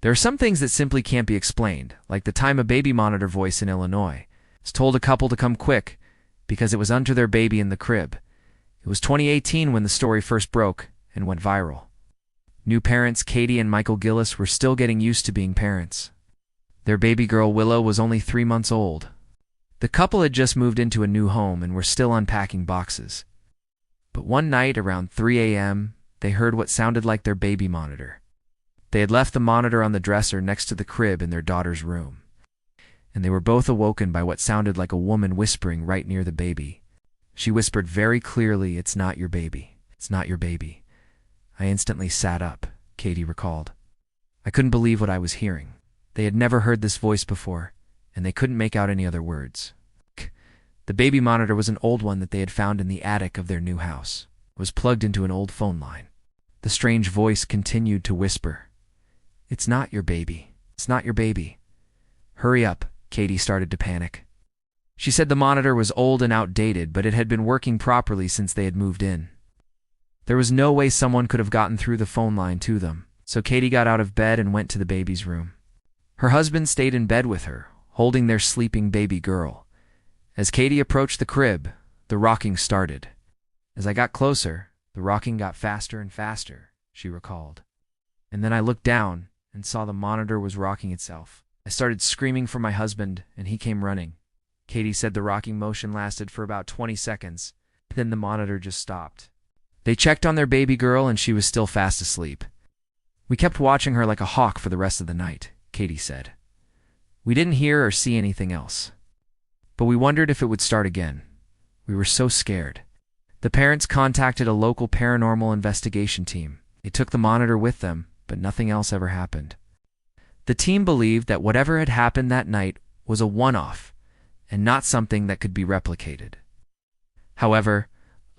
There are some things that simply can't be explained, like the time a baby monitor voice in Illinois has told a couple to come quick because it was under their baby in the crib. It was 2018 when the story first broke and went viral. New parents Katie and Michael Gillis were still getting used to being parents. Their baby girl Willow was only 3 months old. The couple had just moved into a new home and were still unpacking boxes. But one night around 3 a.m., they heard what sounded like their baby monitor. They had left the monitor on the dresser next to the crib in their daughter's room, and they were both awoken by what sounded like a woman whispering right near the baby. She whispered very clearly, "It's not your baby. It's not your baby." I instantly sat up, Katie recalled. I couldn't believe what I was hearing. They had never heard this voice before, and they couldn't make out any other words. The baby monitor was an old one that they had found in the attic of their new house. It was plugged into an old phone line. The strange voice continued to whisper, "It's not your baby. It's not your baby." "Hurry up," Katie started to panic. She said the monitor was old and outdated, but it had been working properly since they had moved in. There was no way someone could have gotten through the phone line to them, so Katie got out of bed and went to the baby's room. Her husband stayed in bed with her, holding their sleeping baby girl. As Katie approached the crib, the rocking started. "As I got closer, the rocking got faster and faster," she recalled. "And then I looked down and saw the monitor was rocking itself. I started screaming for my husband, and he came running." Katie said the rocking motion lasted for about 20 seconds. Then the monitor just stopped. They checked on their baby girl, and she was still fast asleep. "We kept watching her like a hawk for the rest of the night," Katie said. "We didn't hear or see anything else. But we wondered if it would start again. We were so scared." The parents contacted a local paranormal investigation team. They took the monitor with them, but nothing else ever happened. The team believed that whatever had happened that night was a one-off and not something that could be replicated. However,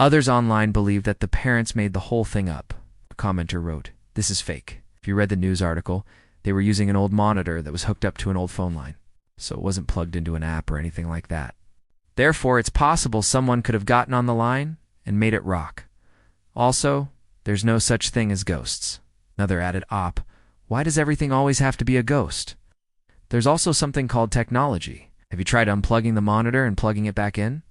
others online believed that the parents made the whole thing up. A commenter wrote, "This is fake." If you read the news article, they were using an old monitor that was hooked up to an old phone line, so it wasn't plugged into an app or anything like that. Therefore, it's possible someone could have gotten on the line and made it rock. Also, there's no such thing as ghosts. Another added op, "Why does everything always have to be a ghost?" There's also something called technology. Have you tried unplugging the monitor and plugging it back in?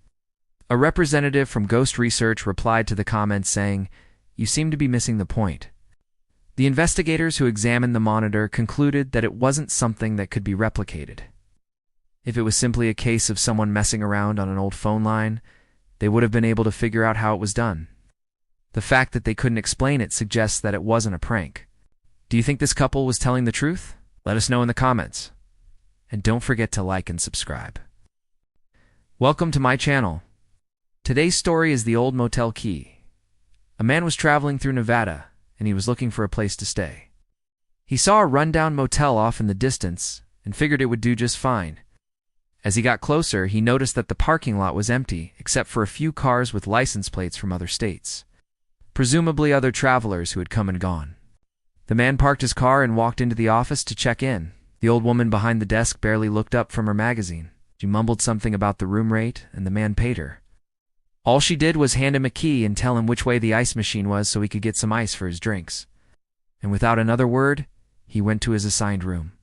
A representative from Ghost Research replied to the comments saying, "You seem to be missing the point." The investigators who examined the monitor concluded that it wasn't something that could be replicated. If it was simply a case of someone messing around on an old phone line, they would have been able to figure out how it was done. The fact that they couldn't explain it suggests that it wasn't a prank. Do you think this couple was telling the truth? Let us know in the comments. And don't forget to like and subscribe. Welcome to my channel. Today's story is the old motel key. A man was traveling through Nevada, and he was looking for a place to stay. He saw a rundown motel off in the distance and figured it would do just fine. As he got closer, he noticed that the parking lot was empty except for a few cars with license plates from other states, presumably other travelers who had come and gone. The man parked his car and walked into the office to check in. The old woman behind the desk barely looked up from her magazine. She mumbled something about the room rate, and the man paid her. All she did was hand him a key and tell him which way the ice machine was so he could get some ice for his drinks. And without another word, he went to his assigned room.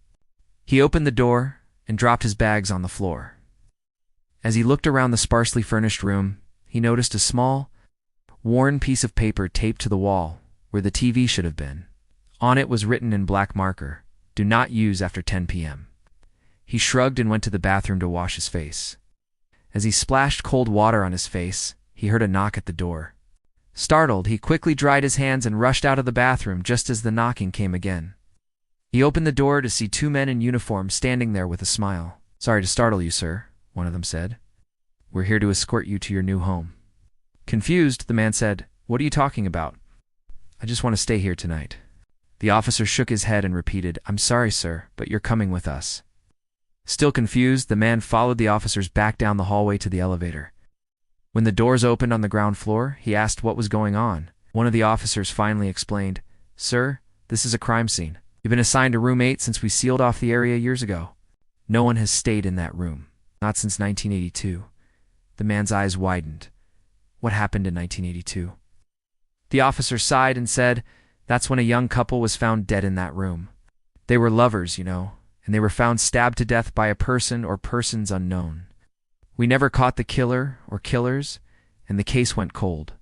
He opened the door and dropped his bags on the floor. As he looked around the sparsely furnished room, he noticed a small, worn piece of paper taped to the wall where the TV should have been. On it was written in black marker, "Do not use after 10 p.m. He shrugged and went to the bathroom to wash his face. As he splashed cold water on his face, he heard a knock at the door. Startled, he quickly dried his hands and rushed out of the bathroom just as the knocking came again. He opened the door to see 2 men in uniform standing there with a smile. "Sorry to startle you, sir," one of them said. "We're here to escort you to your new home." Confused, the man said, "What are you talking about?" "I just want to stay here tonight." The officer shook his head and repeated, "I'm sorry, sir, but you're coming with us." Still confused, the man followed the officers back down the hallway to the elevator. When the doors opened on the ground floor, he asked what was going on. One of the officers finally explained, "Sir, this is a crime scene. You've been assigned a room 8 since we sealed off the area years ago. No one has stayed in that room. Not since 1982. The man's eyes widened. What happened in 1982? The officer sighed and said, "That's when a young couple was found dead in that room. They were lovers, and they were found stabbed to death by a person or persons unknown. We never caught the killer or killers, and the case went cold.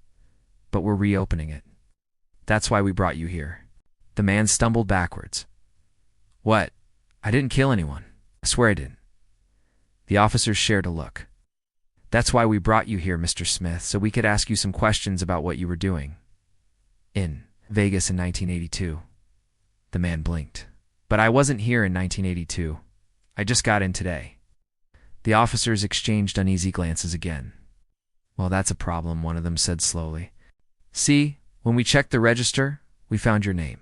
But we're reopening it. That's why we brought you here." The man stumbled backwards. "What? I didn't kill anyone. I swear I didn't." The officers shared a look. "That's why we brought you here, Mr. Smith, so we could ask you some questions about what you were doing in Vegas in 1982. The man blinked. "But I wasn't here in 1982. I just got in today." The officers exchanged uneasy glances again. "Well, that's a problem," one of them said slowly. "See, when we checked the register, we found your name.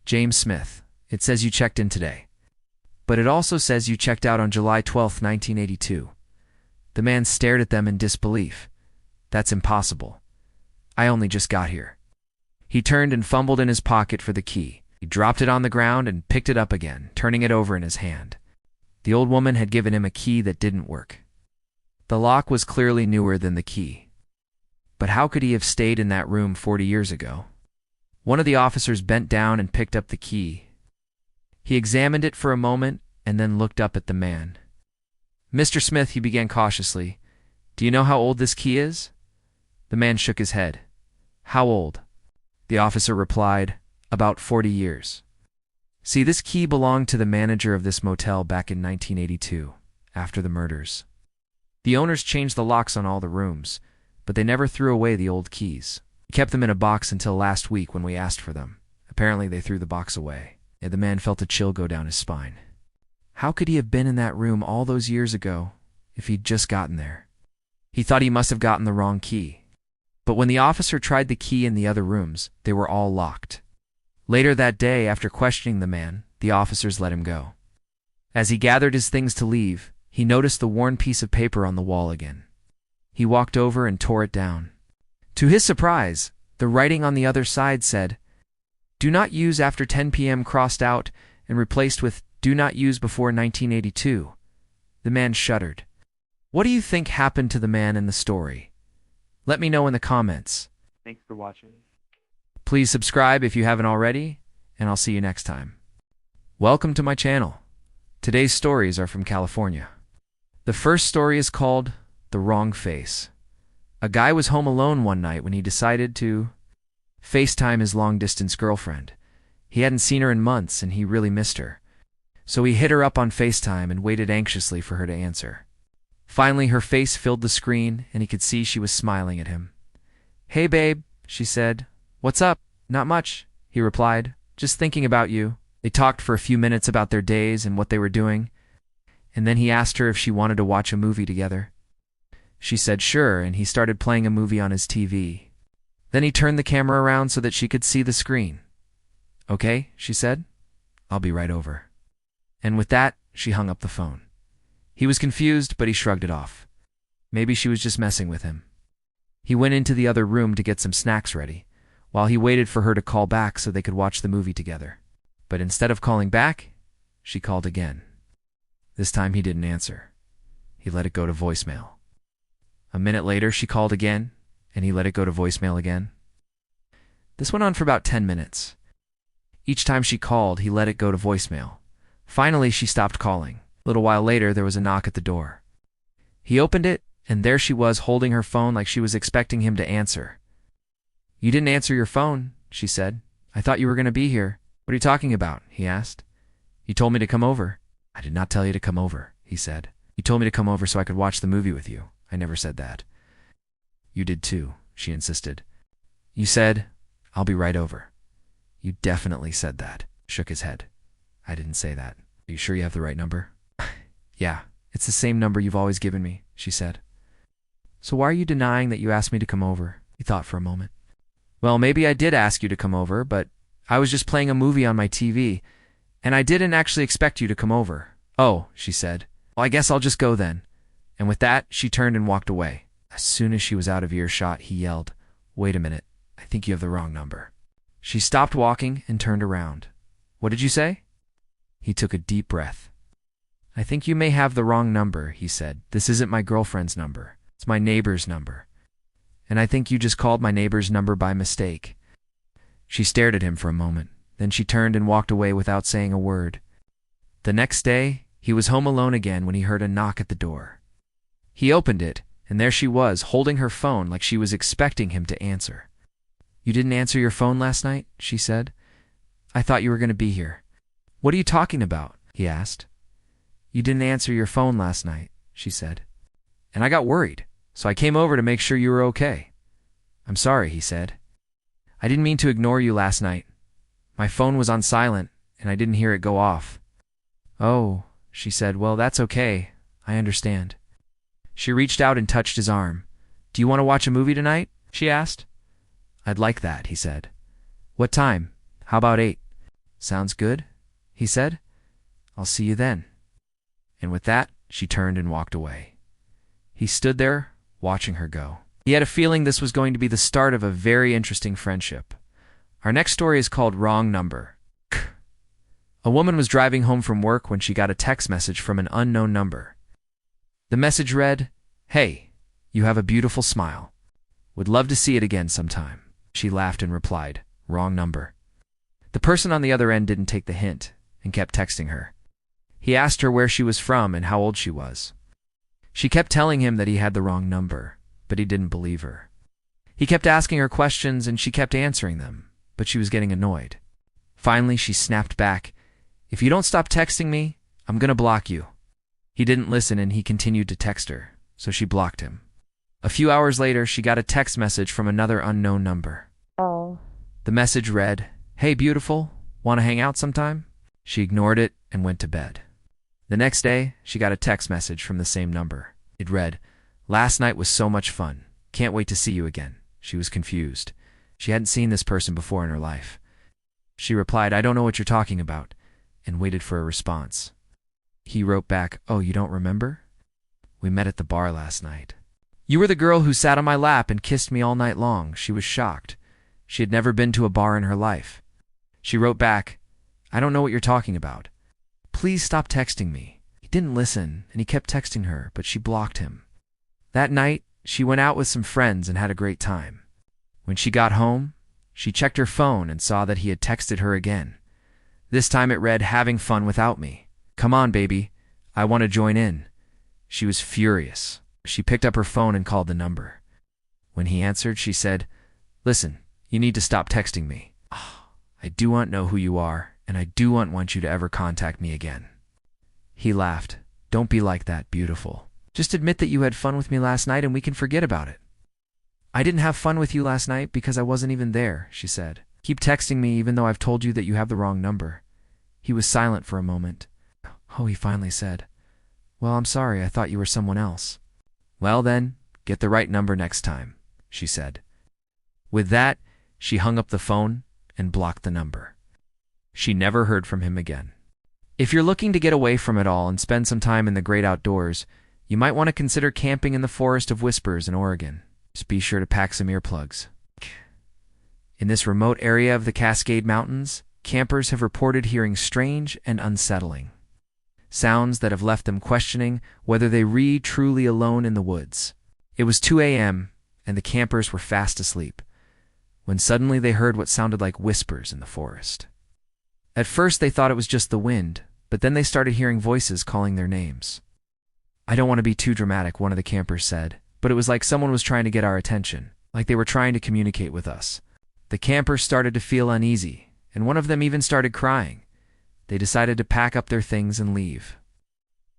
James Smith. It says you checked in today. But it also says you checked out on July 12th, 1982. The man stared at them in disbelief. "That's impossible. I only just got here." He turned and fumbled in his pocket for the key. He dropped it on the ground and picked it up again, turning it over in his hand. The old woman had given him a key that didn't work. The lock was clearly newer than the key. But how could he have stayed in that room 40 years ago? One of the officers bent down and picked up the key. He examined it for a moment and then looked up at the man. "Mr. Smith," he began cautiously, "do you know how old this key is?" The man shook his head. "How old?" The officer replied, "About 40 years. See, this key belonged to the manager of this motel back in 1982, after the murders. The owners changed the locks on all the rooms, but they never threw away the old keys. We kept them in a box until last week when we asked for them. Apparently they threw the box away." And the man felt a chill go down his spine. How could he have been in that room all those years ago if he'd just gotten there? He thought he must have gotten the wrong key. But when the officer tried the key in the other rooms, they were all locked. Later that day, after questioning the man, the officers let him go. As he gathered his things to leave, he noticed the worn piece of paper on the wall again. He walked over and tore it down. To his surprise, the writing on the other side said, "Do not use after 10 p.m. crossed out and replaced with do not use before 1982. The man shuddered. What do you think happened to the man in the story? Let me know in the comments. Thanks for watching. Please subscribe if you haven't already, and I'll see you next time. Welcome to my channel. Today's stories are from California. The first story is called The Wrong Face. A guy was home alone one night when he decided to FaceTime his long-distance girlfriend. He hadn't seen her in months, and he really missed her. So he hit her up on FaceTime and waited anxiously for her to answer. Finally, her face filled the screen, and he could see she was smiling at him. "Hey, babe," she said. "What's up?" "Not much," he replied. "Just thinking about you." They talked for a few minutes about their days and what they were doing, and then he asked her if she wanted to watch a movie together. She said sure, and he started playing a movie on his TV. Then he turned the camera around so that she could see the screen. "Okay," she said. "I'll be right over." And with that, she hung up the phone. He was confused, but he shrugged it off. Maybe she was just messing with him. He went into the other room to get some snacks ready, while he waited for her to call back so they could watch the movie together. But instead of calling back, she called again. This time he didn't answer. He let it go to voicemail. A minute later, she called again, and he let it go to voicemail again. This went on for about 10 minutes. Each time she called, he let it go to voicemail. Finally, she stopped calling. A little while later, there was a knock at the door. He opened it, and there she was holding her phone like she was expecting him to answer. "You didn't answer your phone," she said. "I thought you were going to be here." "What are you talking about?" he asked. "You told me to come over." "I did not tell you to come over," he said. "You told me to come over so I could watch the movie with you. I never said that." "You did too," she insisted. "You said, 'I'll be right over.'" "You definitely said that," shook his head. "I didn't say that. Are you sure you have the right number?" "Yeah, it's the same number you've always given me," she said. "So why are you denying that you asked me to come over?" He thought for a moment. "Well, maybe I did ask you to come over, but I was just playing a movie on my TV, and I didn't actually expect you to come over." "Oh," she said. "Well, I guess I'll just go then." And with that, she turned and walked away. As soon as she was out of earshot, he yelled, "Wait a minute, I think you have the wrong number." She stopped walking and turned around. "What did you say?" He took a deep breath. "I think you may have the wrong number," he said. "This isn't my girlfriend's number. It's my neighbor's number. And I think you just called my neighbor's number by mistake." She stared at him for a moment. Then she turned and walked away without saying a word. The next day, he was home alone again when he heard a knock at the door. He opened it, and there she was, holding her phone like she was expecting him to answer. "You didn't answer your phone last night?" she said. "I thought you were going to be here." "What are you talking about?" he asked. "You didn't answer your phone last night," she said. "And I got worried, so I came over to make sure you were okay." "I'm sorry," he said. "I didn't mean to ignore you last night. My phone was on silent, and I didn't hear it go off." "Oh," she said. "Well, that's okay. I understand." She reached out and touched his arm. "Do you want to watch a movie tonight?" she asked. "I'd like that," he said. "What time? How about 8? "Sounds good," he said. "I'll see you then." And with that, she turned and walked away. He stood there, watching her go. He had a feeling this was going to be the start of a very interesting friendship. Our next story is called Wrong Number. A woman was driving home from work when she got a text message from an unknown number. The message read, "Hey, you have a beautiful smile. Would love to see it again sometime." She laughed and replied, "Wrong number." The person on the other end didn't take the hint and kept texting her. He asked her where she was from and how old she was. She kept telling him that he had the wrong number, but he didn't believe her. He kept asking her questions and she kept answering them, but she was getting annoyed. Finally, she snapped back, "If you don't stop texting me, I'm gonna block you." He didn't listen and he continued to text her, so she blocked him. A few hours later, she got a text message from another unknown number. Oh. The message read, "Hey, beautiful, want to hang out sometime?" She ignored it and went to bed. The next day, she got a text message from the same number. It read, "Last night was so much fun. Can't wait to see you again." She was confused. She hadn't seen this person before in her life. She replied, "I don't know what you're talking about," and waited for a response. He wrote back, "Oh, you don't remember? We met at the bar last night. You were the girl who sat on my lap and kissed me all night long." She was shocked. She had never been to a bar in her life. She wrote back, "I don't know what you're talking about. Please stop texting me." He didn't listen, and he kept texting her, but she blocked him. That night, she went out with some friends and had a great time. When she got home, she checked her phone and saw that he had texted her again. This time it read, "Having fun without me. Come on, baby. I want to join in." She was furious. She picked up her phone and called the number. When he answered, she said, "Listen, you need to stop texting me. I do not know who you are, and I do not want you to ever contact me again." He laughed. "Don't be like that, beautiful. Just admit that you had fun with me last night and we can forget about it." "I didn't have fun with you last night because I wasn't even there," she said. "Keep texting me even though I've told you that you have the wrong number." He was silent for a moment. "Oh," he finally said. "Well, I'm sorry. I thought you were someone else." "Well then, get the right number next time," she said. With that, she hung up the phone and blocked the number. She never heard from him again. If you're looking to get away from it all and spend some time in the great outdoors, you might want to consider camping in the Forest of Whispers in Oregon. Just be sure to pack some earplugs. In this remote area of the Cascade Mountains, campers have reported hearing strange and unsettling sounds that have left them questioning whether they were truly alone in the woods. It was 2 a.m., and the campers were fast asleep, when suddenly they heard what sounded like whispers in the forest. At first they thought it was just the wind, but then they started hearing voices calling their names. "I don't want to be too dramatic," one of the campers said, "but it was like someone was trying to get our attention, like they were trying to communicate with us." The campers started to feel uneasy, and one of them even started crying. They decided to pack up their things and leave.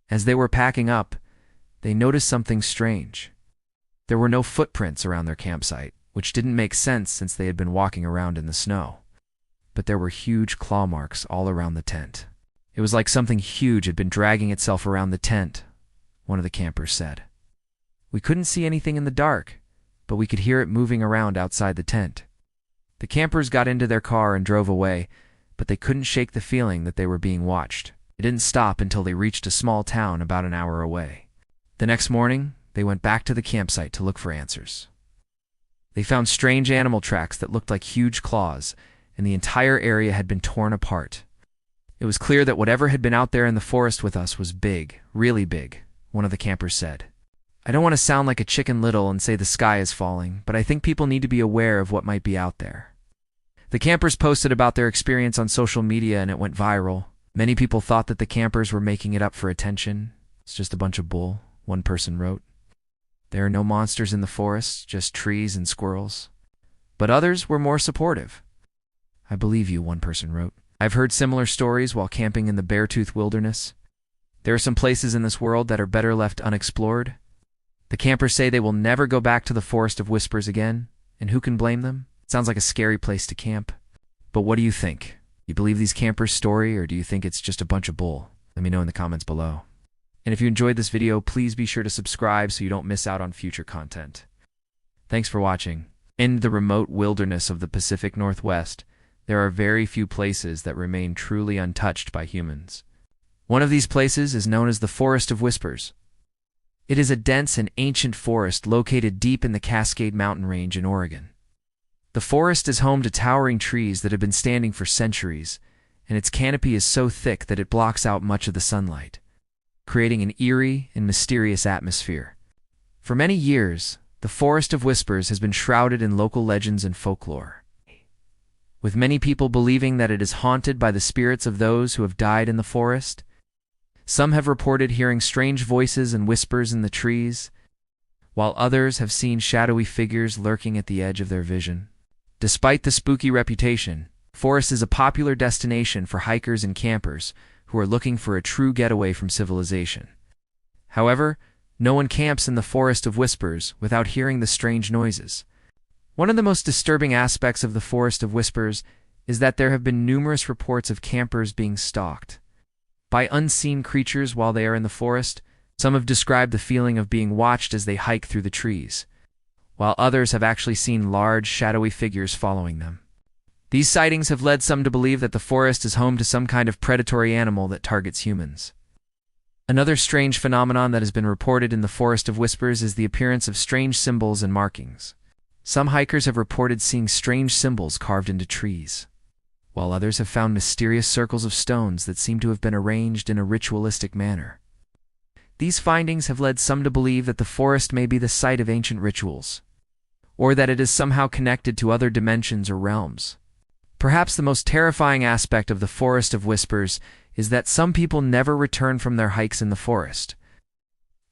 As they were packing up, they noticed something strange. There were no footprints around their campsite, which didn't make sense since they had been walking around in the snow. But there were huge claw marks all around the tent. It was like something huge had been dragging itself around the tent, one of the campers said. "We couldn't see anything in the dark, but we could hear it moving around outside the tent." The campers got into their car and drove away, but they couldn't shake the feeling that they were being watched. It didn't stop until they reached a small town about an hour away. The next morning, they went back to the campsite to look for answers. They found strange animal tracks that looked like huge claws, and the entire area had been torn apart. It was clear that whatever had been out there in the forest with us was big, really big, one of the campers said. "I don't want to sound like a Chicken Little and say the sky is falling, but I think people need to be aware of what might be out there." The campers posted about their experience on social media and it went viral. Many people thought that the campers were making it up for attention. It's just a bunch of bull, one person wrote. There are no monsters in the forest, just trees and squirrels. But others were more supportive. I believe you, one person wrote. I've heard similar stories while camping in the Beartooth Wilderness. There are some places in this world that are better left unexplored. The campers say they will never go back to the Forest of Whispers again, and who can blame them? It sounds like a scary place to camp. But what do you think? You believe these campers' story, or do you think it's just a bunch of bull? Let me know in the comments below. And if you enjoyed this video, please be sure to subscribe so you don't miss out on future content. Thanks for watching. In the remote wilderness of the Pacific Northwest, there are very few places that remain truly untouched by humans. One of these places is known as the Forest of Whispers. It is a dense and ancient forest located deep in the Cascade Mountain Range in Oregon. The forest is home to towering trees that have been standing for centuries, and its canopy is so thick that it blocks out much of the sunlight, creating an eerie and mysterious atmosphere. For many years, the Forest of Whispers has been shrouded in local legends and folklore, with many people believing that it is haunted by the spirits of those who have died in the forest. Some have reported hearing strange voices and whispers in the trees, while others have seen shadowy figures lurking at the edge of their vision. Despite the spooky reputation, the forest is a popular destination for hikers and campers who are looking for a true getaway from civilization. However, no one camps in the Forest of Whispers without hearing the strange noises. One of the most disturbing aspects of the Forest of Whispers is that there have been numerous reports of campers being stalked by unseen creatures while they are in the forest. Some have described the feeling of being watched as they hike through the trees, while others have actually seen large, shadowy figures following them. These sightings have led some to believe that the forest is home to some kind of predatory animal that targets humans. Another strange phenomenon that has been reported in the Forest of Whispers is the appearance of strange symbols and markings. Some hikers have reported seeing strange symbols carved into trees, while others have found mysterious circles of stones that seem to have been arranged in a ritualistic manner. These findings have led some to believe that the forest may be the site of ancient rituals, or that it is somehow connected to other dimensions or realms. Perhaps the most terrifying aspect of the Forest of Whispers is that some people never return from their hikes in the forest.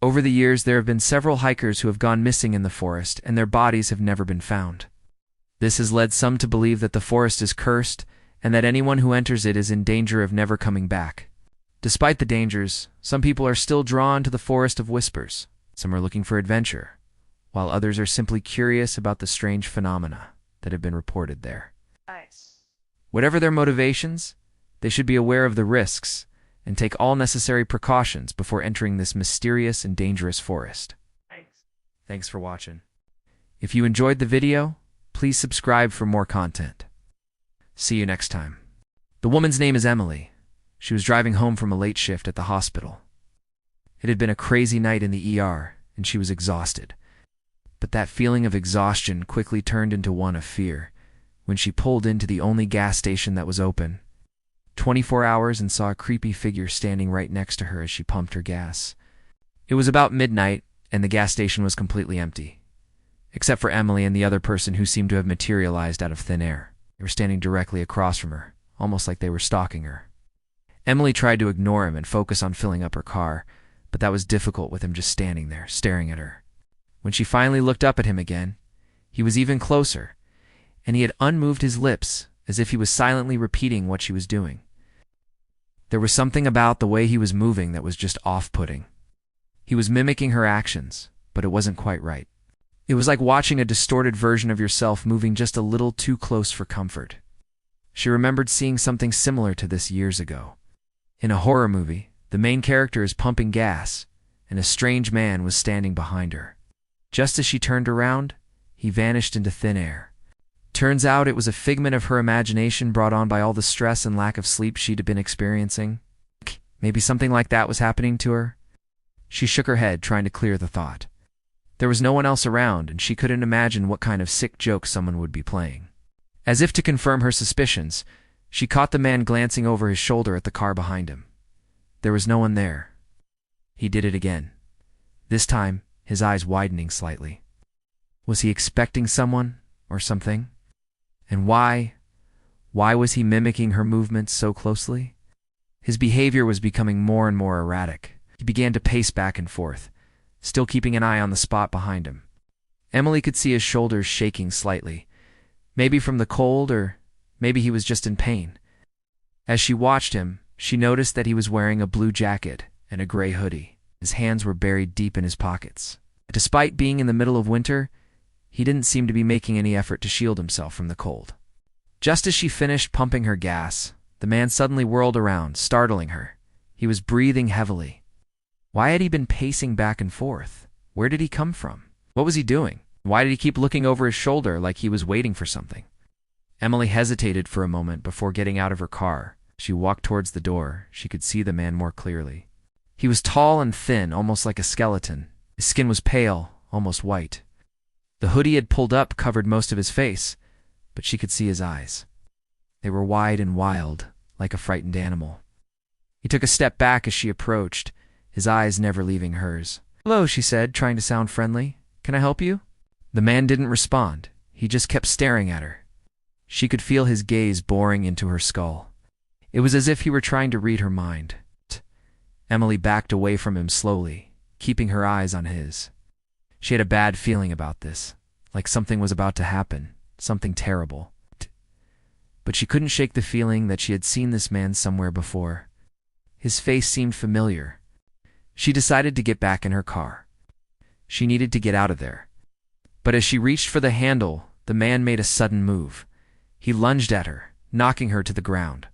Over the years, there have been several hikers who have gone missing in the forest, and their bodies have never been found. This has led some to believe that the forest is cursed, and that anyone who enters it is in danger of never coming back. Despite the dangers, some people are still drawn to the Forest of Whispers. Some are looking for adventure, while others are simply curious about the strange phenomena that have been reported there. Nice. Whatever their motivations, they should be aware of the risks and take all necessary precautions before entering this mysterious and dangerous forest. Thanks for watching. If you enjoyed the video, please subscribe for more content. See you next time. The woman's name is Emily. She was driving home from a late shift at the hospital. It had been a crazy night in the ER, and she was exhausted. But that feeling of exhaustion quickly turned into one of fear when she pulled into the only gas station that was open. 24 hours, and saw a creepy figure standing right next to her as she pumped her gas. It was about midnight, and the gas station was completely empty, except for Emily and the other person who seemed to have materialized out of thin air. They were standing directly across from her, almost like they were stalking her. Emily tried to ignore him and focus on filling up her car, but that was difficult with him just standing there, staring at her. When she finally looked up at him again, he was even closer, and he had unmoved his lips as if he was silently repeating what she was doing. There was something about the way he was moving that was just off-putting. He was mimicking her actions, but it wasn't quite right. It was like watching a distorted version of yourself moving just a little too close for comfort. She remembered seeing something similar to this years ago. In a horror movie, the main character is pumping gas, and a strange man was standing behind her. Just as she turned around, he vanished into thin air. Turns out it was a figment of her imagination brought on by all the stress and lack of sleep she'd been experiencing. Maybe something like that was happening to her? She shook her head, trying to clear the thought. There was no one else around, and she couldn't imagine what kind of sick joke someone would be playing. As if to confirm her suspicions, she caught the man glancing over his shoulder at the car behind him. There was no one there. He did it again, this time his eyes widening slightly. Was he expecting someone or something? And why Why was he mimicking her movements so closely? His behavior was becoming more and more erratic. He began to pace back and forth, still keeping an eye on the spot behind him. Emily could see his shoulders shaking slightly, maybe from the cold or maybe he was just in pain. As she watched him, she noticed that he was wearing a blue jacket and a gray hoodie. His hands were buried deep in his pockets. Despite being in the middle of winter, he didn't seem to be making any effort to shield himself from the cold. Just as she finished pumping her gas, the man suddenly whirled around, startling her. He was breathing heavily. Why had he been pacing back and forth? Where did he come from? What was he doing? Why did he keep looking over his shoulder like he was waiting for something? Emily hesitated for a moment before getting out of her car. She walked towards the door. She could see the man more clearly. He was tall and thin, almost like a skeleton. His skin was pale, almost white. The hoodie he had pulled up covered most of his face, but she could see his eyes. They were wide and wild, like a frightened animal. He took a step back as she approached, his eyes never leaving hers. "Hello," she said, trying to sound friendly. "Can I help you?" The man didn't respond. He just kept staring at her. She could feel his gaze boring into her skull. It was as if he were trying to read her mind. Emily backed away from him slowly, keeping her eyes on his. She had a bad feeling about this, like something was about to happen, something terrible. But she couldn't shake the feeling that she had seen this man somewhere before. His face seemed familiar. She decided to get back in her car. She needed to get out of there. But as she reached for the handle, the man made a sudden move. He lunged at her, knocking her to the ground.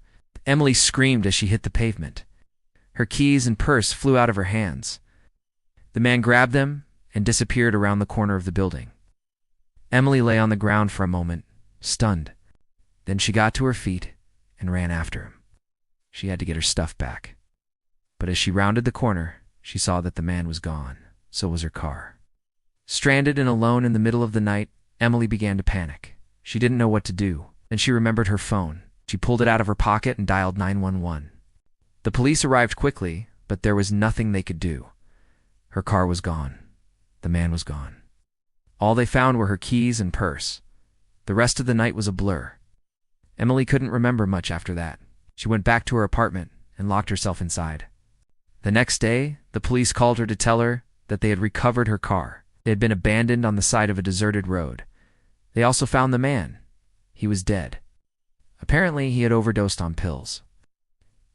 Emily screamed as she hit the pavement. Her keys and purse flew out of her hands. The man grabbed them and disappeared around the corner of the building. Emily lay on the ground for a moment, stunned. Then she got to her feet and ran after him. She had to get her stuff back. But as she rounded the corner, she saw that the man was gone. So was her car. Stranded and alone in the middle of the night, Emily began to panic. She didn't know what to do. Then she remembered her phone. She pulled it out of her pocket and dialed 911. The police arrived quickly, but there was nothing they could do. Her car was gone. The man was gone. All they found were her keys and purse. The rest of the night was a blur. Emily couldn't remember much after that. She went back to her apartment and locked herself inside. The next day, the police called her to tell her that they had recovered her car. It had been abandoned on the side of a deserted road. They also found the man. He was dead. Apparently, he had overdosed on pills.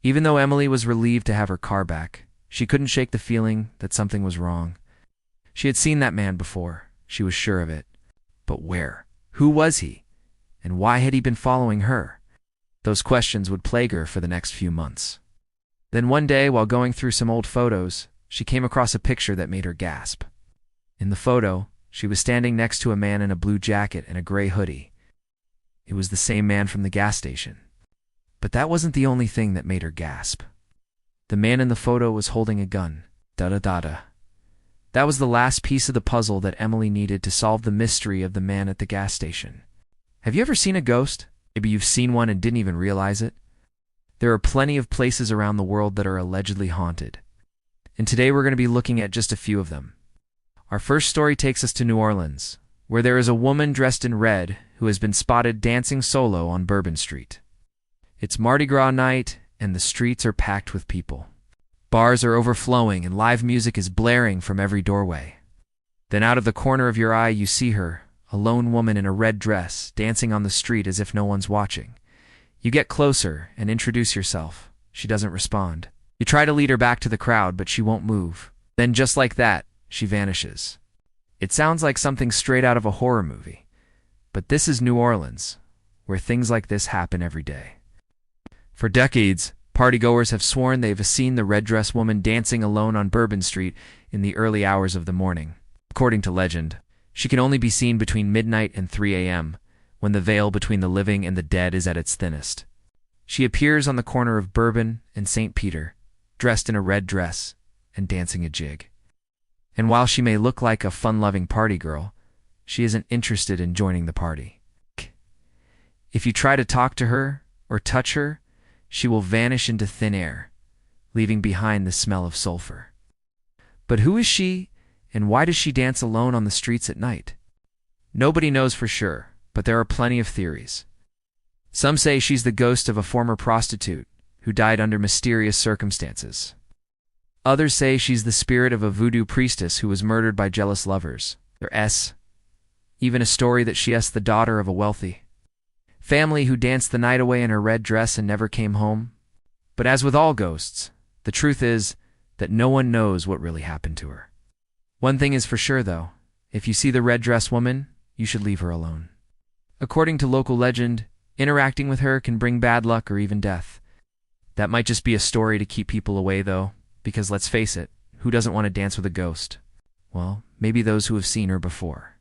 Even though Emily was relieved to have her car back, she couldn't shake the feeling that something was wrong. She had seen that man before. She was sure of it. But where? Who was he? And why had he been following her? Those questions would plague her for the next few months. Then one day, while going through some old photos, she came across a picture that made her gasp. In the photo, she was standing next to a man in a blue jacket and a gray hoodie. It was the same man from the gas station. But that wasn't the only thing that made her gasp. The man in the photo was holding a gun. Da-da-da-da. That was the last piece of the puzzle that Emily needed to solve the mystery of the man at the gas station. Have you ever seen a ghost? Maybe you've seen one and didn't even realize it. There are plenty of places around the world that are allegedly haunted. And today we're going to be looking at just a few of them. Our first story takes us to New Orleans, where there is a woman dressed in red who has been spotted dancing solo on Bourbon Street. It's Mardi Gras night, and the streets are packed with people. Bars are overflowing, and live music is blaring from every doorway. Then out of the corner of your eye you see her, a lone woman in a red dress, dancing on the street as if no one's watching. You get closer and introduce yourself. She doesn't respond. You try to lead her back to the crowd, but she won't move. Then just like that, she vanishes. It sounds like something straight out of a horror movie. But this is New Orleans, where things like this happen every day. For decades, partygoers have sworn they've seen the red dress woman dancing alone on Bourbon Street in the early hours of the morning. According to legend, she can only be seen between midnight and 3 a.m., when the veil between the living and the dead is at its thinnest. She appears on the corner of Bourbon and St. Peter, dressed in a red dress and dancing a jig. And while she may look like a fun-loving party girl, she isn't interested in joining the party. If you try to talk to her or touch her, she will vanish into thin air, leaving behind the smell of sulfur. But who is she, and why does she dance alone on the streets at night? Nobody knows for sure, but there are plenty of theories. Some say she's the ghost of a former prostitute who died under mysterious circumstances. Others say she's the spirit of a voodoo priestess who was murdered by jealous lovers. There's even a story that she's the daughter of a wealthy family who danced the night away in her red dress and never came home. But as with all ghosts, the truth is that no one knows what really happened to her. One thing is for sure, though. If you see the red dress woman, you should leave her alone. According to local legend, interacting with her can bring bad luck or even death. That might just be a story to keep people away, though, because let's face it, who doesn't want to dance with a ghost? Well, maybe those who have seen her before.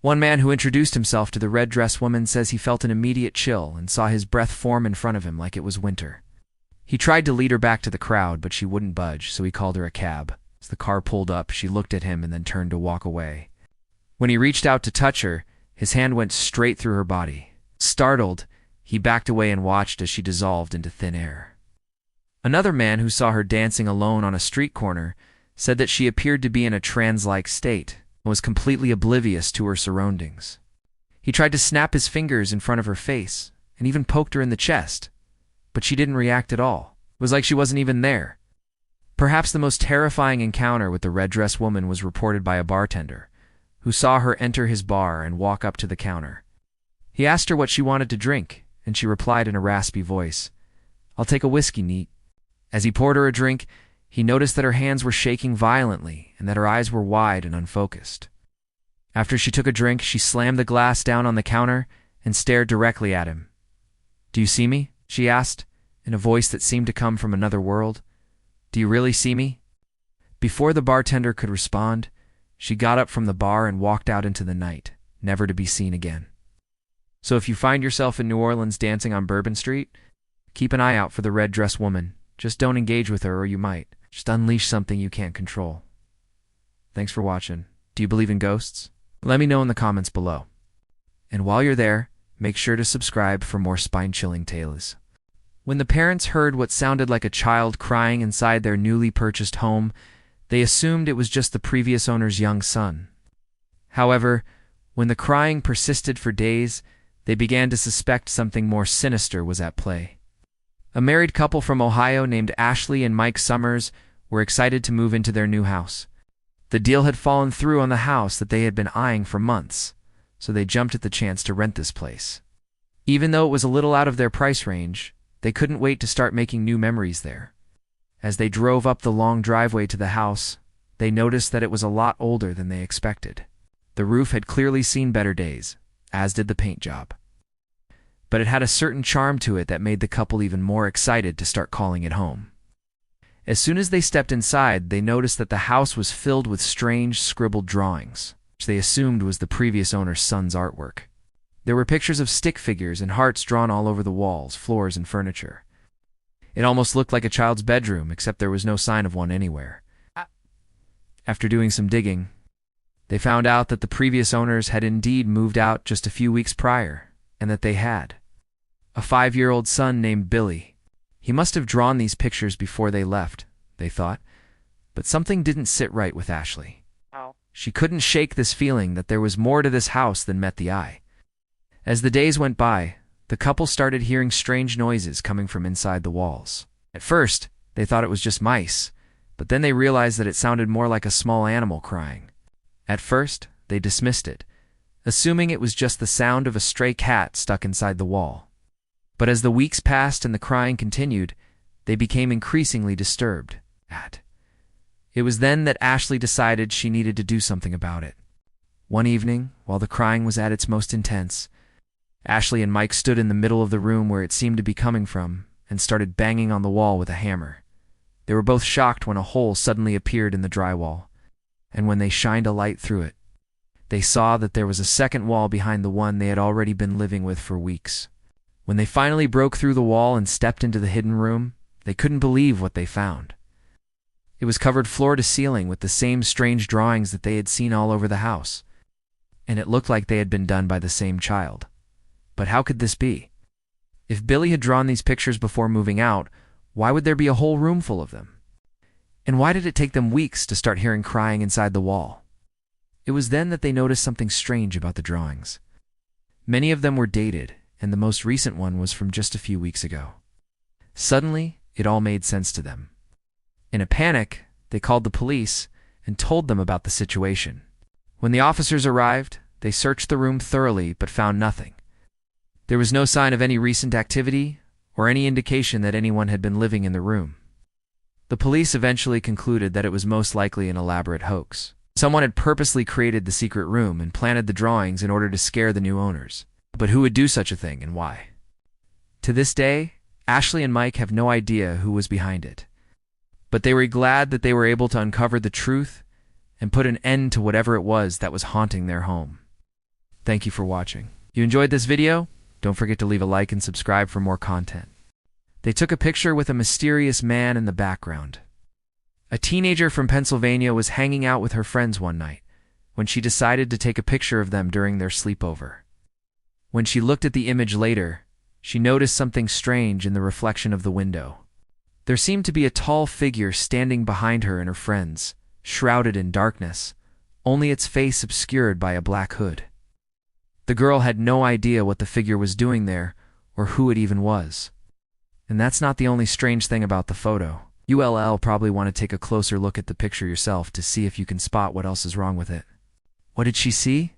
One man who introduced himself to the red dress woman says he felt an immediate chill and saw his breath form in front of him like it was winter. He tried to lead her back to the crowd, but she wouldn't budge, so he called her a cab. As the car pulled up, she looked at him and then turned to walk away. When he reached out to touch her, his hand went straight through her body. Startled, he backed away and watched as she dissolved into thin air. Another man who saw her dancing alone on a street corner said that she appeared to be in a trance-like state and was completely oblivious to her surroundings. He tried to snap his fingers in front of her face and even poked her in the chest, but she didn't react at all. It was like she wasn't even there. Perhaps the most terrifying encounter with the red dress woman was reported by a bartender who saw her enter his bar and walk up to the counter. He asked her what she wanted to drink, and she replied in a raspy voice, "I'll take a whiskey, neat." As he poured her a drink, he noticed that her hands were shaking violently and that her eyes were wide and unfocused. After she took a drink, she slammed the glass down on the counter and stared directly at him. "Do you see me?" she asked, in a voice that seemed to come from another world. "Do you really see me?" Before the bartender could respond, she got up from the bar and walked out into the night, never to be seen again. So if you find yourself in New Orleans dancing on Bourbon Street, keep an eye out for the red dress woman. Just don't engage with her or you might just unleash something you can't control. Thanks for watching. Do you believe in ghosts? Let me know in the comments below. And while you're there, make sure to subscribe for more spine-chilling tales. When the parents heard what sounded like a child crying inside their newly purchased home, they assumed it was just the previous owner's young son. However, when the crying persisted for days, they began to suspect something more sinister was at play. A married couple from Ohio named Ashley and Mike Summers were excited to move into their new house. The deal had fallen through on the house that they had been eyeing for months, so they jumped at the chance to rent this place. Even though it was a little out of their price range, they couldn't wait to start making new memories there. As they drove up the long driveway to the house, they noticed that it was a lot older than they expected. The roof had clearly seen better days, as did the paint job. But it had a certain charm to it that made the couple even more excited to start calling it home. As soon as they stepped inside, they noticed that the house was filled with strange scribbled drawings, which they assumed was the previous owner's son's artwork. There were pictures of stick figures and hearts drawn all over the walls, floors, and furniture. It almost looked like a child's bedroom, except there was no sign of one anywhere. After doing some digging, they found out that the previous owners had indeed moved out just a few weeks prior, and that they had a 5-year-old son named Billy. He must have drawn these pictures before they left, they thought, but something didn't sit right with Ashley. She couldn't shake this feeling that there was more to this house than met the eye. As the days went by, the couple started hearing strange noises coming from inside the walls. At first, they thought it was just mice, but then they realized that it sounded more like a small animal crying. At first, they dismissed it, assuming it was just the sound of a stray cat stuck inside the wall. But as the weeks passed and the crying continued, they became increasingly disturbed. It was then that Ashley decided she needed to do something about it. One evening, while the crying was at its most intense, Ashley and Mike stood in the middle of the room where it seemed to be coming from and started banging on the wall with a hammer. They were both shocked when a hole suddenly appeared in the drywall, and when they shined a light through it, they saw that there was a second wall behind the one they had already been living with for weeks. When they finally broke through the wall and stepped into the hidden room, they couldn't believe what they found. It was covered floor to ceiling with the same strange drawings that they had seen all over the house, and it looked like they had been done by the same child. But how could this be? If Billy had drawn these pictures before moving out, why would there be a whole room full of them? And why did it take them weeks to start hearing crying inside the wall? It was then that they noticed something strange about the drawings. Many of them were dated, and the most recent one was from just a few weeks ago. Suddenly, it all made sense to them. In a panic, they called the police and told them about the situation. When the officers arrived, they searched the room thoroughly but found nothing. There was no sign of any recent activity or any indication that anyone had been living in the room. The police eventually concluded that it was most likely an elaborate hoax. Someone had purposely created the secret room and planted the drawings in order to scare the new owners. But who would do such a thing and why? To this day, Ashley and Mike have no idea who was behind it. But they were glad that they were able to uncover the truth and put an end to whatever it was that was haunting their home. Thank you for watching. If you enjoyed this video, don't forget to leave a like and subscribe for more content. They took a picture with a mysterious man in the background. A teenager from Pennsylvania was hanging out with her friends one night when she decided to take a picture of them during their sleepover. When she looked at the image later, she noticed something strange in the reflection of the window. There seemed to be a tall figure standing behind her and her friends, shrouded in darkness, only its face obscured by a black hood. The girl had no idea what the figure was doing there or who it even was. And that's not the only strange thing about the photo. You'll probably want to take a closer look at the picture yourself to see if you can spot what else is wrong with it. What did she see?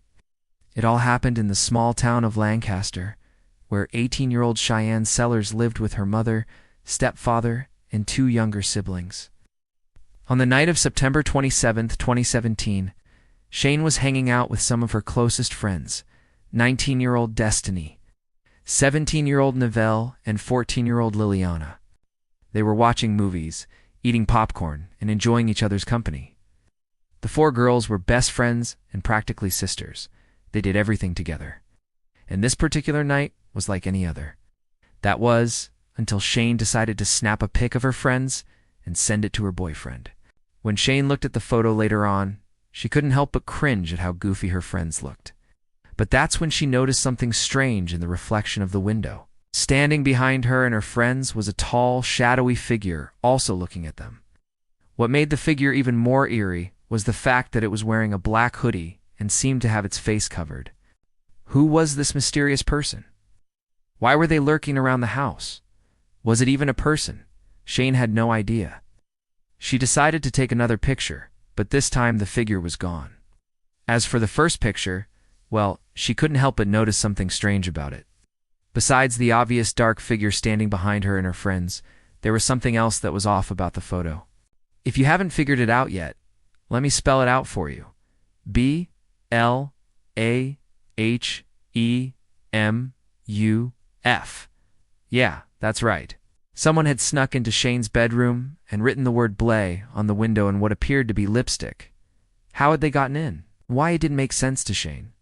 It all happened in the small town of Lancaster, where 18-year-old Cheyenne Sellers lived with her mother, stepfather, and 2 younger siblings. On the night of September 27, 2017, Shane was hanging out with some of her closest friends, 19-year-old Destiny, 17-year-old Novelle, and 14-year-old Liliana. They were watching movies, eating popcorn, and enjoying each other's company. The 4 girls were best friends and practically sisters. They did everything together. And this particular night was like any other. That was until Shane decided to snap a pic of her friends and send it to her boyfriend. When Shane looked at the photo later on, she couldn't help but cringe at how goofy her friends looked. But that's when she noticed something strange in the reflection of the window. Standing behind her and her friends was a tall, shadowy figure also looking at them. What made the figure even more eerie was the fact that it was wearing a black hoodie and seemed to have its face covered. Who was this mysterious person? Why were they lurking around the house? Was it even a person? Shane had no idea. She decided to take another picture, but this time the figure was gone. As for the first picture, well, she couldn't help but notice something strange about it. Besides the obvious dark figure standing behind her and her friends, there was something else that was off about the photo. If you haven't figured it out yet, let me spell it out for you. BLAHEMUF. Yeah, that's right. Someone had snuck into Shane's bedroom and written the word Blay on the window in what appeared to be lipstick. How had they gotten in? Why, it didn't make sense to Shane.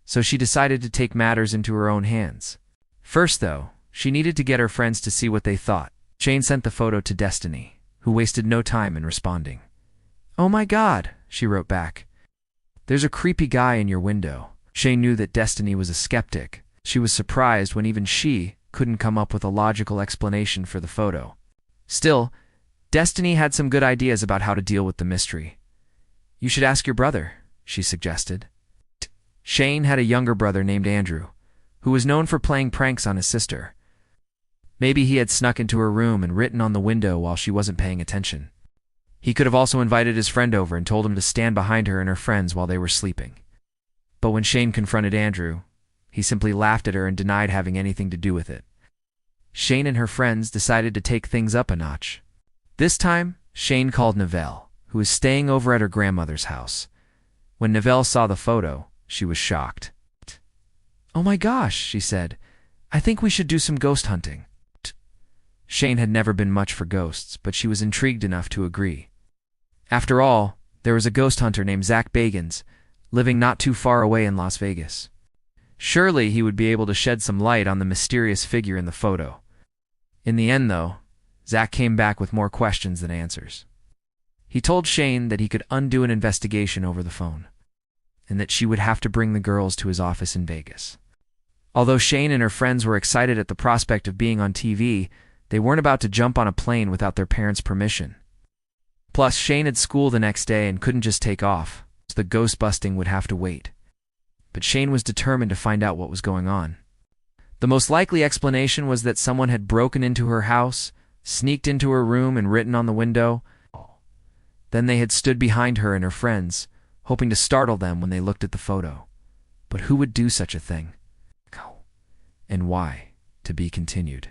So she decided to take matters into her own hands. First, though, she needed to get her friends to see what they thought. Shane sent the photo to Destiny, who wasted no time in responding. "Oh my God," she wrote back. "There's a creepy guy in your window." Shane knew that Destiny was a skeptic. She was surprised when even she couldn't come up with a logical explanation for the photo. Still, Destiny had some good ideas about how to deal with the mystery. "You should ask your brother," she suggested. Shane had a younger brother named Andrew, who was known for playing pranks on his sister. Maybe he had snuck into her room and written on the window while she wasn't paying attention. He could have also invited his friend over and told him to stand behind her and her friends while they were sleeping. But when Shane confronted Andrew, he simply laughed at her and denied having anything to do with it. Shane and her friends decided to take things up a notch. This time, Shane called Novelle, who was staying over at her grandmother's house. When Novelle saw the photo, she was shocked. "Oh my gosh," she said. "I think we should do some ghost hunting." Shane had never been much for ghosts, but she was intrigued enough to agree. After all, there was a ghost hunter named Zach Bagans, living not too far away in Las Vegas. Surely he would be able to shed some light on the mysterious figure in the photo. In the end, though, Zach came back with more questions than answers. He told Shane that he could undo an investigation over the phone, and that she would have to bring the girls to his office in Vegas. Although Shane and her friends were excited at the prospect of being on TV, they weren't about to jump on a plane without their parents' permission. Plus, Shane had school the next day and couldn't just take off, so the ghost busting would have to wait. But Shane was determined to find out what was going on. The most likely explanation was that someone had broken into her house, sneaked into her room, and written on the window. Then they had stood behind her and her friends, hoping to startle them when they looked at the photo. But who would do such a thing? And why? To be continued.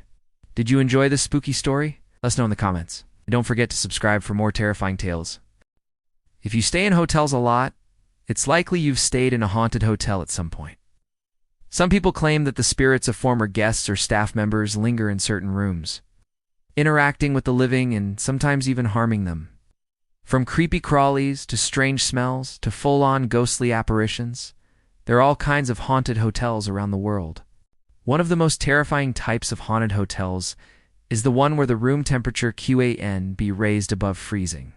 Did you enjoy this spooky story? Let us know in the comments. And don't forget to subscribe for more terrifying tales. If you stay in hotels a lot, it's likely you've stayed in a haunted hotel at some point. Some people claim that the spirits of former guests or staff members linger in certain rooms, interacting with the living and sometimes even harming them. From creepy crawlies to strange smells to full-on ghostly apparitions, there are all kinds of haunted hotels around the world. One of the most terrifying types of haunted hotels is the one where the room temperature can be raised above freezing.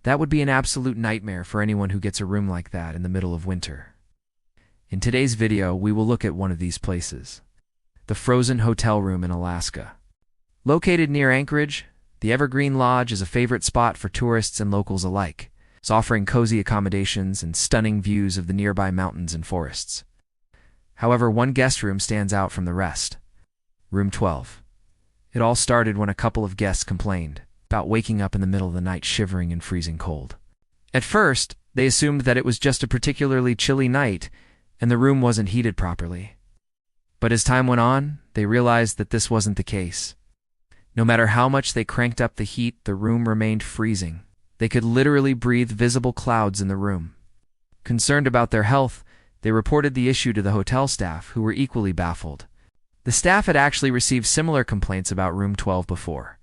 That would be an absolute nightmare for anyone who gets a room like that in the middle of winter. In today's video, we will look at one of these places, the Frozen Hotel Room in Alaska. Located near Anchorage, the Evergreen Lodge is a favorite spot for tourists and locals alike, offering cozy accommodations and stunning views of the nearby mountains and forests. However, one guest room stands out from the rest. Room 12. It all started when a couple of guests complained about waking up in the middle of the night shivering and freezing cold. At first, they assumed that it was just a particularly chilly night and the room wasn't heated properly. But as time went on, they realized that this wasn't the case. No matter how much they cranked up the heat, the room remained freezing. They could literally breathe visible clouds in the room. Concerned about their health, they reported the issue to the hotel staff, who were equally baffled. The staff had actually received similar complaints about room 12 before,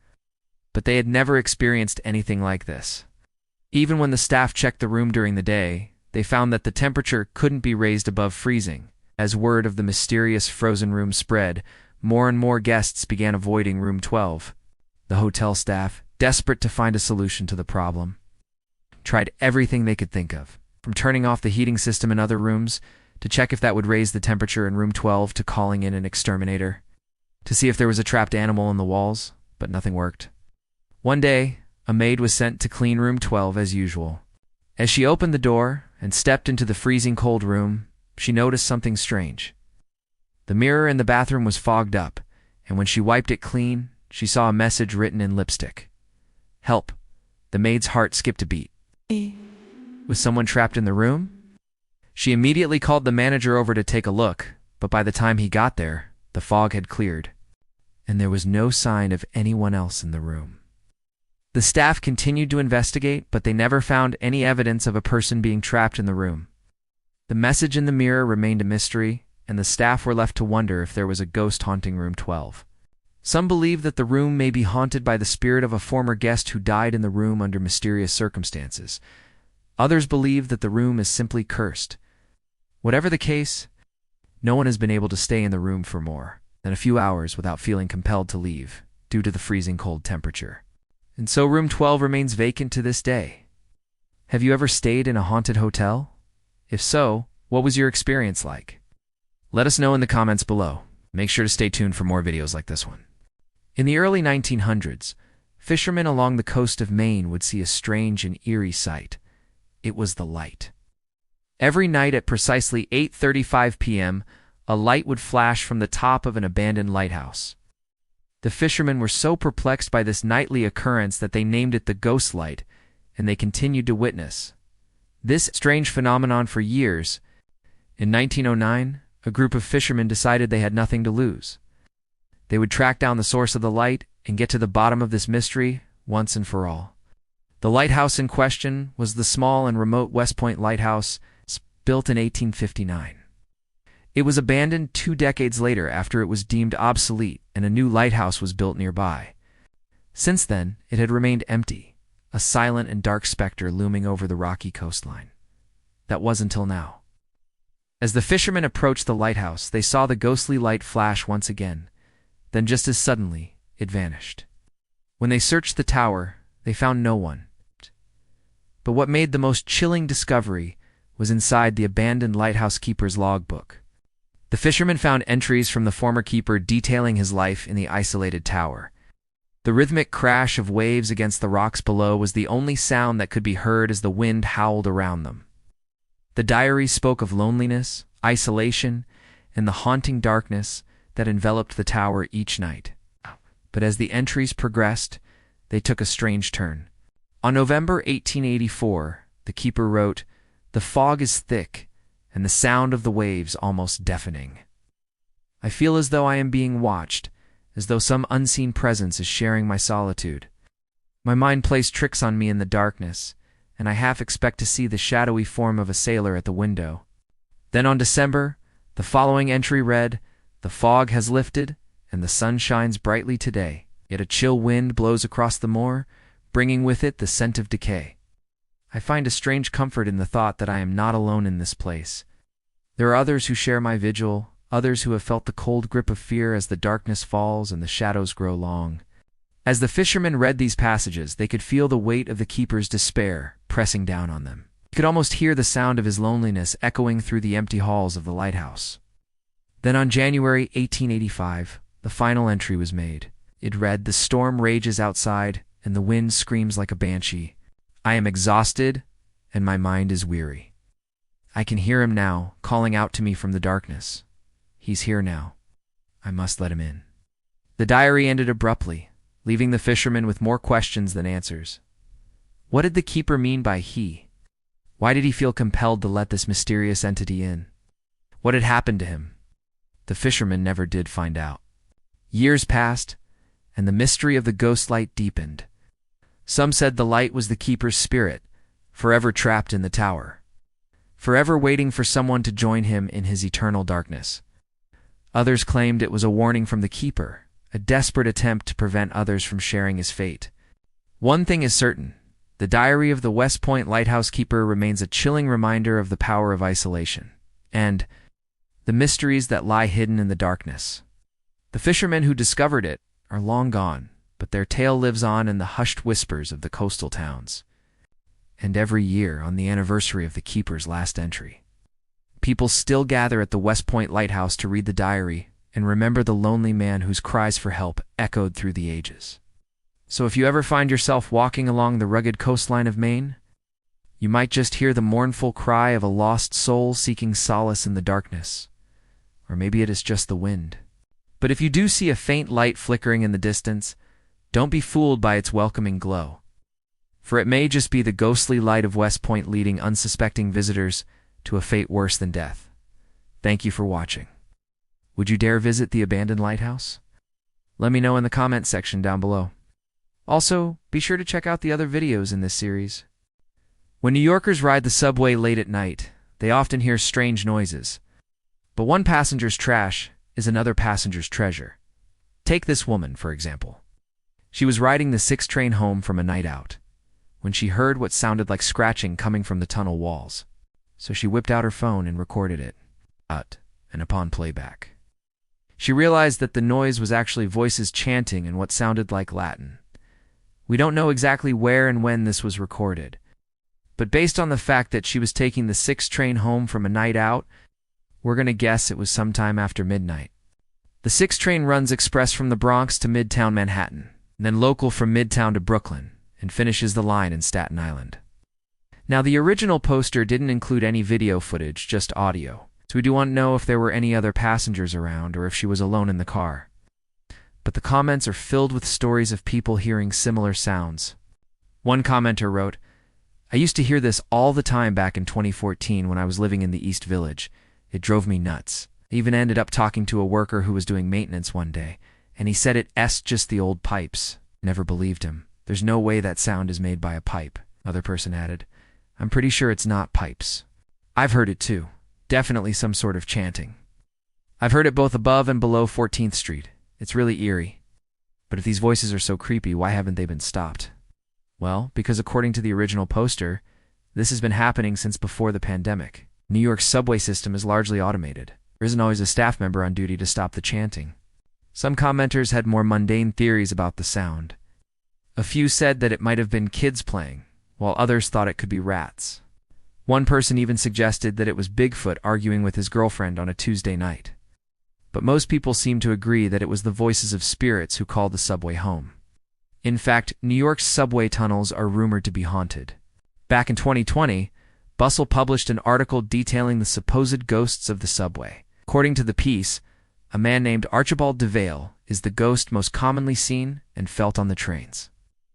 but they had never experienced anything like this. Even when the staff checked the room during the day, they found that the temperature couldn't be raised above freezing. As word of the mysterious frozen room spread, more and more guests began avoiding room 12. The hotel staff, desperate to find a solution to the problem, tried everything they could think of, from turning off the heating system in other rooms to check if that would raise the temperature in room 12 to calling in an exterminator to see if there was a trapped animal in the walls, but nothing worked. One day, a maid was sent to clean room 12 as usual. As she opened the door and stepped into the freezing cold room, she noticed something strange. The mirror in the bathroom was fogged up, and when she wiped it clean, she saw a message written in lipstick. "Help." The maid's heart skipped a beat. Was someone trapped in the room? She immediately called the manager over to take a look, but by the time he got there, the fog had cleared, and there was no sign of anyone else in the room. The staff continued to investigate, but they never found any evidence of a person being trapped in the room. The message in the mirror remained a mystery, and the staff were left to wonder if there was a ghost haunting room 12. Some believe that the room may be haunted by the spirit of a former guest who died in the room under mysterious circumstances. Others believe that the room is simply cursed. Whatever the case, no one has been able to stay in the room for more than a few hours without feeling compelled to leave due to the freezing cold temperature. And so room 12 remains vacant to this day. Have you ever stayed in a haunted hotel? If so, what was your experience like? Let us know in the comments below. Make sure to stay tuned for more videos like this one. In the early 1900s, fishermen along the coast of Maine would see a strange and eerie sight. It was the light. Every night at precisely 8:35 p.m., a light would flash from the top of an abandoned lighthouse. The fishermen were so perplexed by this nightly occurrence that they named it the ghost light, and they continued to witness this strange phenomenon for years. In 1909, a group of fishermen decided they had nothing to lose. They would track down the source of the light and get to the bottom of this mystery once and for all. The lighthouse in question was the small and remote West Point Lighthouse, built in 1859. It was abandoned 2 decades later after it was deemed obsolete and a new lighthouse was built nearby. Since then, it had remained empty, a silent and dark specter looming over the rocky coastline. That was until now. As the fishermen approached the lighthouse, they saw the ghostly light flash once again. Then just as suddenly, it vanished. When they searched the tower, they found no one. But what made the most chilling discovery was inside the abandoned lighthouse keeper's logbook. The fishermen found entries from the former keeper detailing his life in the isolated tower. The rhythmic crash of waves against the rocks below was the only sound that could be heard as the wind howled around them. The diary spoke of loneliness, isolation, and the haunting darkness that enveloped the tower each night. But as the entries progressed, they took a strange turn. On November 1884, the keeper wrote, "The fog is thick, and the sound of the waves almost deafening. I feel as though I am being watched, as though some unseen presence is sharing my solitude. My mind plays tricks on me in the darkness, and I half expect to see the shadowy form of a sailor at the window." Then on December, the following entry read, "The fog has lifted, and the sun shines brightly today, yet a chill wind blows across the moor, bringing with it the scent of decay. I find a strange comfort in the thought that I am not alone in this place. There are others who share my vigil, others who have felt the cold grip of fear as the darkness falls and the shadows grow long." As the fishermen read these passages, they could feel the weight of the keeper's despair pressing down on them. You could almost hear the sound of his loneliness echoing through the empty halls of the lighthouse. Then on January 1885, the final entry was made. It read, "The storm rages outside, and the wind screams like a banshee. I am exhausted, and my mind is weary. I can hear him now, calling out to me from the darkness. He's here now. I must let him in." The diary ended abruptly, leaving the fisherman with more questions than answers. What did the keeper mean by he? Why did he feel compelled to let this mysterious entity in? What had happened to him? The fisherman never did find out. Years passed, and the mystery of the ghost light deepened. Some said the light was the keeper's spirit, forever trapped in the tower, forever waiting for someone to join him in his eternal darkness. Others claimed it was a warning from the keeper, a desperate attempt to prevent others from sharing his fate. One thing is certain: the diary of the West Point lighthouse keeper remains a chilling reminder of the power of isolation, and the mysteries that lie hidden in the darkness. The fishermen who discovered it are long gone, but their tale lives on in the hushed whispers of the coastal towns. And every year, on the anniversary of the keeper's last entry, people still gather at the West Point lighthouse to read the diary and remember the lonely man whose cries for help echoed through the ages. So if you ever find yourself walking along the rugged coastline of Maine, you might just hear the mournful cry of a lost soul seeking solace in the darkness. Or maybe it is just the wind. But if you do see a faint light flickering in the distance, don't be fooled by its welcoming glow. For it may just be the ghostly light of West Point leading unsuspecting visitors to a fate worse than death. Thank you for watching. Would you dare visit the abandoned lighthouse? Let me know in the comment section down below. Also, be sure to check out the other videos in this series. When New Yorkers ride the subway late at night, they often hear strange noises. But one passenger's trash is another passenger's treasure. Take this woman, for example. She was riding the 6 train home from a night out when she heard what sounded like scratching coming from the tunnel walls. So she whipped out her phone and recorded it. And upon playback, she realized that the noise was actually voices chanting in what sounded like Latin. We don't know exactly where and when this was recorded, but based on the fact that she was taking the 6 train home from a night out, we're going to guess it was sometime after midnight. The 6 train runs express from the Bronx to Midtown Manhattan, and then local from Midtown to Brooklyn, and finishes the line in Staten Island. Now, the original poster didn't include any video footage, just audio, so we do want to know if there were any other passengers around or if she was alone in the car. But the comments are filled with stories of people hearing similar sounds. One commenter wrote, "I used to hear this all the time back in 2014 when I was living in the East Village. It drove me nuts. I even ended up talking to a worker who was doing maintenance one day, and he said it's just the old pipes. Never believed him. There's no way that sound is made by a pipe." Other person added, "I'm pretty sure it's not pipes. I've heard it too. Definitely some sort of chanting. I've heard it both above and below 14th Street. It's really eerie. But if these voices are so creepy, why haven't they been stopped?" Well, because according to the original poster, this has been happening since before the pandemic. New York's subway system is largely automated. There isn't always a staff member on duty to stop the chanting. Some commenters had more mundane theories about the sound. A few said that it might have been kids playing, while others thought it could be rats. One person even suggested that it was Bigfoot arguing with his girlfriend on a Tuesday night. But most people seem to agree that it was the voices of spirits who called the subway home. In fact, New York's subway tunnels are rumored to be haunted. Back in 2020, Bustle published an article detailing the supposed ghosts of the subway. According to the piece, A man named Archibald DeVale is the ghost most commonly seen and felt on the trains.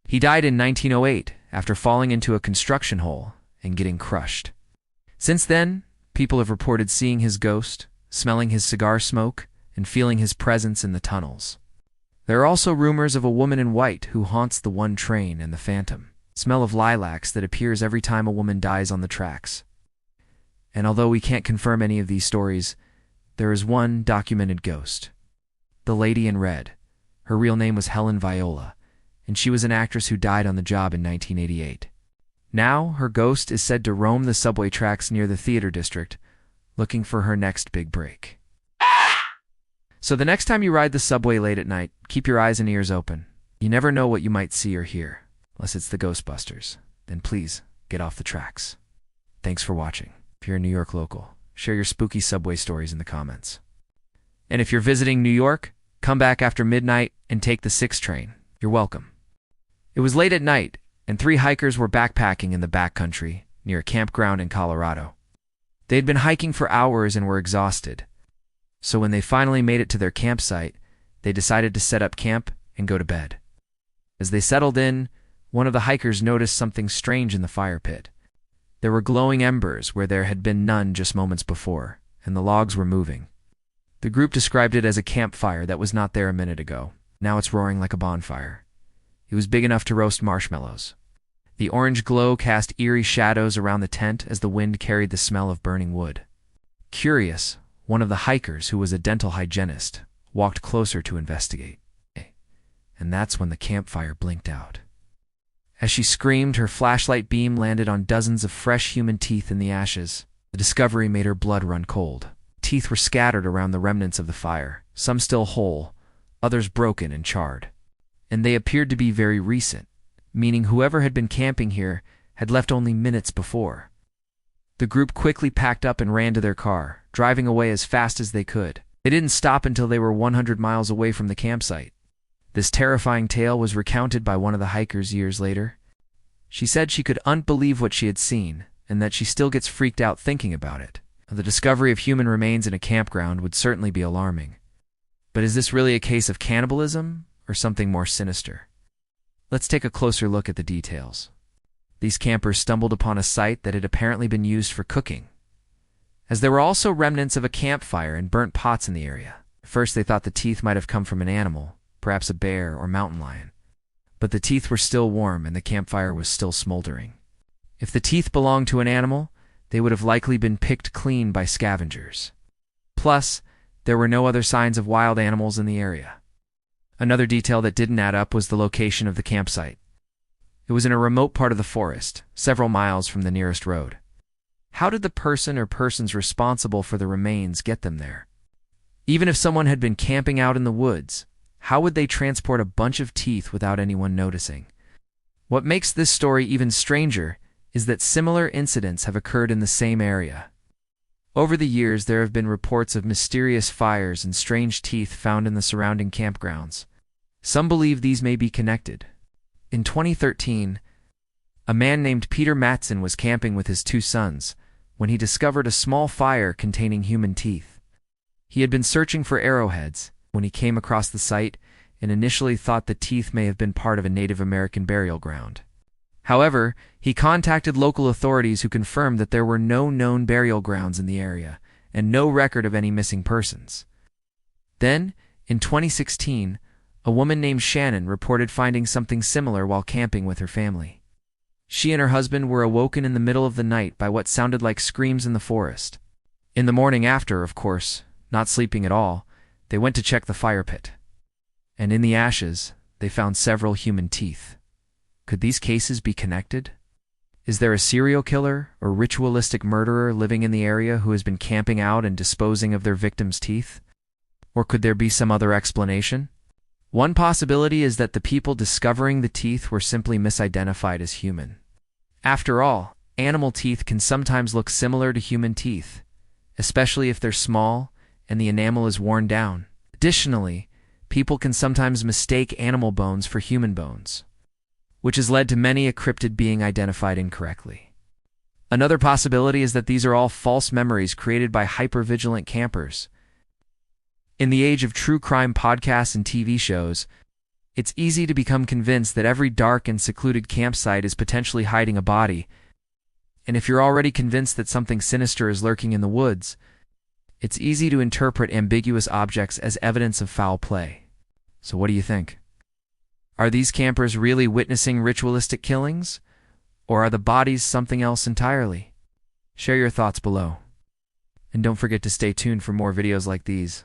He died in 1908 after falling into a construction hole and getting crushed. Since then, people have reported seeing his ghost, smelling his cigar smoke, and feeling his presence in the tunnels. There are also rumors of a woman in white who haunts the one train and the phantom smell of lilacs that appears every time a woman dies on the tracks. And although we can't confirm any of these stories, there is one documented ghost. The Lady in Red. Her real name was Helen Viola, and she was an actress who died on the job in 1988. Now, her ghost is said to roam the subway tracks near the theater district, looking for her next big break. So the next time you ride the subway late at night, keep your eyes and ears open. You never know what you might see or hear, unless it's the Ghostbusters. Then please, get off the tracks. Thanks for watching. If you're a New York local, share your spooky subway stories in the comments. And if you're visiting New York, come back after midnight and take the 6 train. You're welcome. It was late at night, and 3 hikers were backpacking in the backcountry near a campground in Colorado. They had been hiking for hours and were exhausted. So when they finally made it to their campsite, they decided to set up camp and go to bed. As they settled in, one of the hikers noticed something strange in the fire pit. There were glowing embers where there had been none just moments before, and the logs were moving. The group described it as a campfire that was not there a minute ago. Now it's roaring like a bonfire. It was big enough to roast marshmallows. The orange glow cast eerie shadows around the tent as the wind carried the smell of burning wood. Curious, one of the hikers, who was a dental hygienist, walked closer to investigate. And that's when the campfire blinked out. As she screamed, her flashlight beam landed on dozens of fresh human teeth in the ashes. The discovery made her blood run cold. Teeth were scattered around the remnants of the fire, some still whole, others broken and charred. And they appeared to be very recent, meaning whoever had been camping here had left only minutes before. The group quickly packed up and ran to their car, driving away as fast as they could. They didn't stop until they were 100 miles away from the campsite. This terrifying tale was recounted by one of the hikers years later. She said she could unbelieve what she had seen, and that she still gets freaked out thinking about it. The discovery of human remains in a campground would certainly be alarming. But is this really a case of cannibalism, or something more sinister? Let's take a closer look at the details. These campers stumbled upon a site that had apparently been used for cooking, as there were also remnants of a campfire and burnt pots in the area. At first they thought the teeth might have come from an animal, perhaps a bear or mountain lion. But the teeth were still warm and the campfire was still smoldering. If the teeth belonged to an animal, they would have likely been picked clean by scavengers. Plus, there were no other signs of wild animals in the area. Another detail that didn't add up was the location of the campsite. It was in a remote part of the forest, several miles from the nearest road. How did the person or persons responsible for the remains get them there? Even if someone had been camping out in the woods, how would they transport a bunch of teeth without anyone noticing? What makes this story even stranger is that similar incidents have occurred in the same area. Over the years, there have been reports of mysterious fires and strange teeth found in the surrounding campgrounds. Some believe these may be connected. In 2013, a man named Peter Matson was camping with his 2 sons when he discovered a small fire containing human teeth. He had been searching for arrowheads when he came across the site and initially thought the teeth may have been part of a Native American burial ground. However, he contacted local authorities who confirmed that there were no known burial grounds in the area and no record of any missing persons. Then, in 2016, a woman named Shannon reported finding something similar while camping with her family. She and her husband were awoken in the middle of the night by what sounded like screams in the forest. In the morning after, of course, not sleeping at all, they went to check the fire pit. And in the ashes, they found several human teeth. Could these cases be connected? Is there a serial killer or ritualistic murderer living in the area who has been camping out and disposing of their victims' teeth? Or could there be some other explanation? One possibility is that the people discovering the teeth were simply misidentified as human. After all, animal teeth can sometimes look similar to human teeth, especially if they're small and the enamel is worn down. Additionally, people can sometimes mistake animal bones for human bones, which has led to many a cryptid being identified incorrectly. Another possibility is that these are all false memories created by hypervigilant campers. In the age of true crime podcasts and TV shows, it's easy to become convinced that every dark and secluded campsite is potentially hiding a body. And if you're already convinced that something sinister is lurking in the woods, it's easy to interpret ambiguous objects as evidence of foul play. So what do you think? Are these campers really witnessing ritualistic killings? Or are the bodies something else entirely? Share your thoughts below. And don't forget to stay tuned for more videos like these.